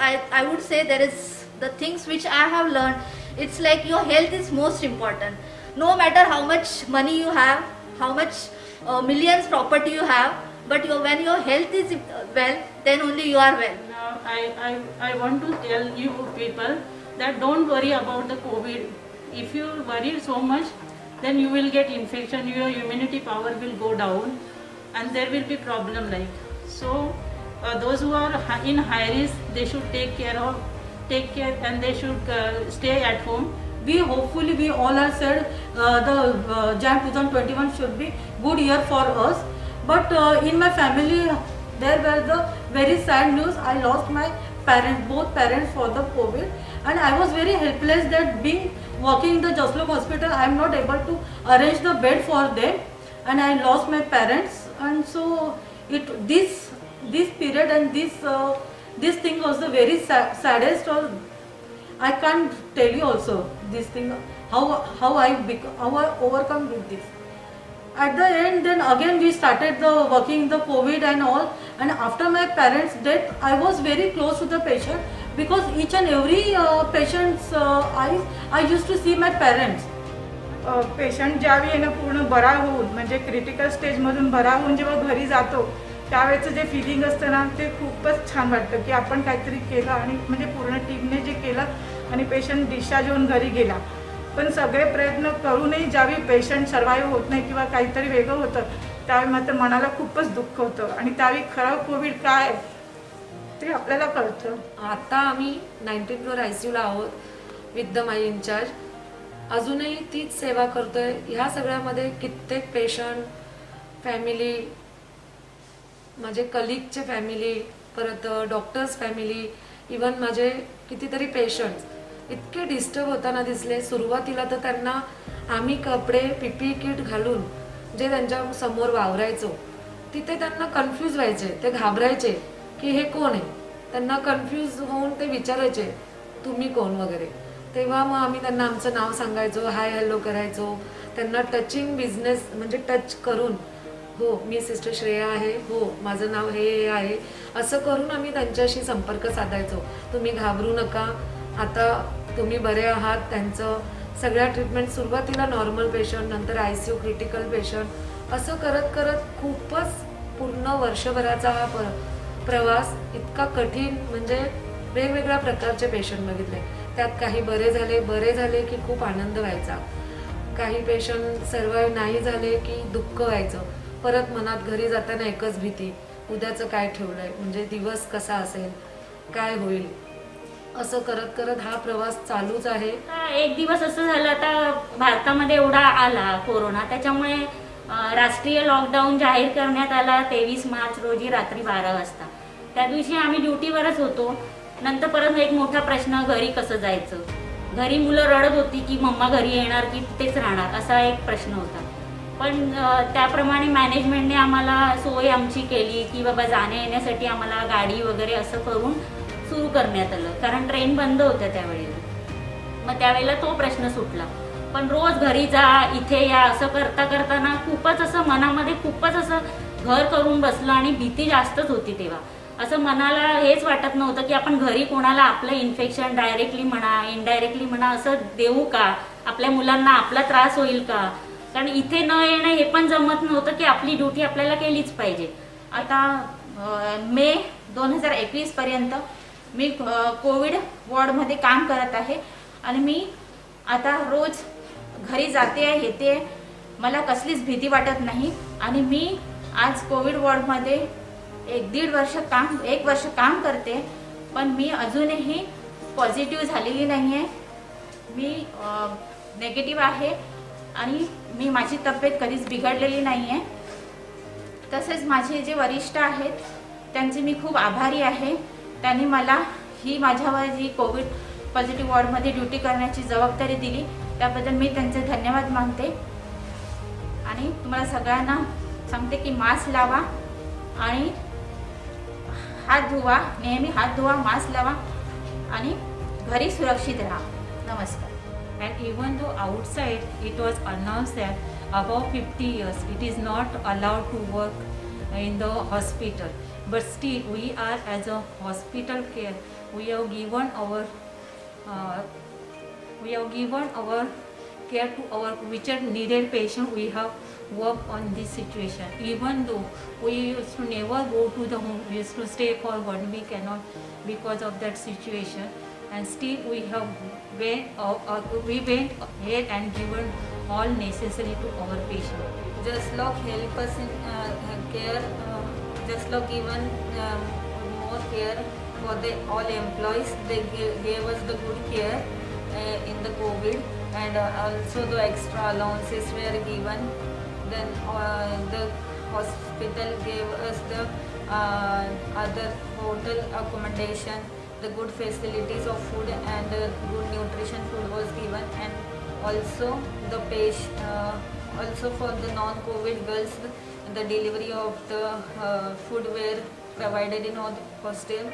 I would say there is the things which I have learned. It's like your health is most important. No matter how much money you have, how much millions property you have, but when your health is well, then only you are well. Now I want to tell you people that don't worry about the COVID. If you worry so much, then you will get infection, your immunity power will go down, and there will be problem like. So those who are in high risk, they should take care, and they should stay at home. We all are said the Jan 2021 should be good year for us, but in my family there were the very sad news. I lost my parents, both parents, for the COVID, and I was very helpless that working in the Jaslok hospital, I am not able to arrange the bed for them, and I lost my parents. And so this period and this thing was the very saddest, or I can't tell you also this thing how I overcome with this. At the end, then again we started the working the COVID and all, and after my parents' death I was very close to the patient, because each and every patient's eyes I used to see my parents. Patient ज्यावेळी ना पूर्ण बरा होऊन म्हणजे critical स्टेजमधून बरा होऊन जेव्हा घरी जातो त्यावेळेचं जे फिलिंग असतं ना ते खूपच छान वाटतं की आपण काहीतरी केलं, आणि म्हणजे पूर्ण टीमने जे केलं आणि पेशंट डिस्चार्ज होऊन घरी गेला. पण सगळे प्रयत्न करूनही ज्यावेळी पेशंट सर्वाईव्ह होत नाही किंवा काहीतरी वेगळं होतं त्यावेळी मात्र मनाला खूपच दुःख होतं, आणि त्यावेळी खरं कोविड काय ते आपल्याला कळतं. आता आम्ही 19 फ्लोर ICUला आहोत विथ द माय इन्चार्ज. अजूनही तीच सेवा करतोय. ह्या सगळ्यामध्ये कित्येक पेशंट, फॅमिली, माझे कलिगचे फॅमिली, परत डॉक्टर्स फॅमिली, इवन माझे कितीतरी पेशंट्स इतके डिस्टर्ब होताना दिसले. सुरुवातीला तर त्यांना आम्ही कपडे PPE किट घालून जे त्यांच्या समोर वावरायचो तिथे त्यांना कन्फ्यूज व्हायचे, ते घाबरायचे की हे कोण आहे. त्यांना कन्फ्यूज होऊन ते विचारायचे तुम्ही कोण वगैरे. तेव्हा मग आम्ही त्यांना आमचं नाव सांगायचो, हाय हॅलो करायचो. त्यांना टचिंग बिझनेस म्हणजे टच करून, हो मी सिस्टर श्रेया आहे, हो माझं नाव हे आहे, असं करून आम्ही त्यांच्याशी संपर्क साधायचो. तुम्ही घाबरू नका, आता तुम्ही बरे आहात. त्यांचं सगळ्या ट्रीटमेंट सुरुवातीला नॉर्मल पेशंट, नंतर ICU क्रिटिकल पेशंट, असं करत करत खूपच पूर्ण वर्षभराचा हा प्रवास इतका कठीण, म्हणजे वेगवेगळ्या प्रकारचे पेशंट बघितले. त्यात काही बरे झाले की खूप आनंद व्हायचा. काही पेशंट सर्वाईव्ह नाही झाले की दुःख व्हायचं. परत मनात घरी जाताना एकच भीती, उद्याचं काय ठेवलंय, म्हणजे दिवस कसा असेल, काय होईल. असं करत करत हा प्रवास चालूच आहे. एक दिवस असं झालं, आता भारतामध्ये एवढा आला कोरोना, त्याच्यामुळे राष्ट्रीय लॉकडाऊन जाहीर करण्यात आला 23 मार्च रोजी रात्री 12 वाजता. त्या दिवशी आम्ही ड्युटीवरच होतो. नंतर परत एक मोठा प्रश्न, घरी कसं जायचं. घरी मुलं रडत होती की मम्मा घरी येणार की तिथेच राहणार, असा एक प्रश्न होता. पण त्याप्रमाणे मॅनेजमेंटने आम्हाला सोय आमची केली की बाबा जाण्या येण्यासाठी आम्हाला गाडी वगैरे असं करून सुरू करण्यात आलं, कारण ट्रेन बंद होत्या त्यावेळेला. मग त्यावेळेला तो प्रश्न सुटला. पण रोज घरी जा, इथे या, असं करता करताना खूपच असं मनामध्ये खूपच असं घर करून बसलं, आणि भीती जास्तच होती तेव्हा. असं मनाला हेच वाटत नव्हतं की आपण घरी कोणाला आपलं इन्फेक्शन डायरेक्टली म्हणा इनडायरेक्टली म्हणा असं देऊ का, आपल्या मुलांना आपला त्रास होईल का. कारण इथे न येणं हे पण जमत नव्हतं की आपली ड्युटी आपल्याला केलीच पाहिजे. आता मे 2021 पर्यंत मी कोविड वॉर्डमध्ये काम करत आहे, आणि मी आता रोज घरी जाते येते, मला कसलीच भीती वाटत नाही. आणि मी आज कोविड वॉर्डमध्ये 1 वर्ष काम करते, पण मी अजूनही पॉझिटिव्ह झालेली नाही आहे. मी नेगेटिव्ह आहे, आणि माझी तब्येत कधीच बिघडलेली नाही आहे. तसेच माझे जे वरिष्ठ आहेत त्यांचे मी खूप आभारी आहे. त्यांनी मला ही माझ्यावर जी कोविड पॉझिटिव्ह वॉर्डमध्ये ड्युटी करण्याची जबाबदारी दिली, त्याबद्दल मी त्यांचे धन्यवाद मानते. आणि तुम्हाला सगळ्यांना सांगते की मास्क लावा आणि हात धुवा, नेहमी हात धुवा, मास्क लावा आणि घरी सुरक्षित राहा. नमस्कार. And even though outside it was announced that above 50 years it is not allowed to work in the hospital, but still we are as a hospital care, we have given our care to our which are needed patient. We have worked on this situation, even though we used to never go to the home, we used to stay for 1 week and not because of that situation, and still we have went ahead and given all necessary to our patient. Just like help us in care, just like given more care for the all employees. They gave us the good care in the COVID, and also the extra allowances were given. Then the hospital gave us the other hotel accommodation, the good facilities of food, and good nutrition food was given, and also the also for the non-COVID girls, the delivery of the food were provided in our hostel.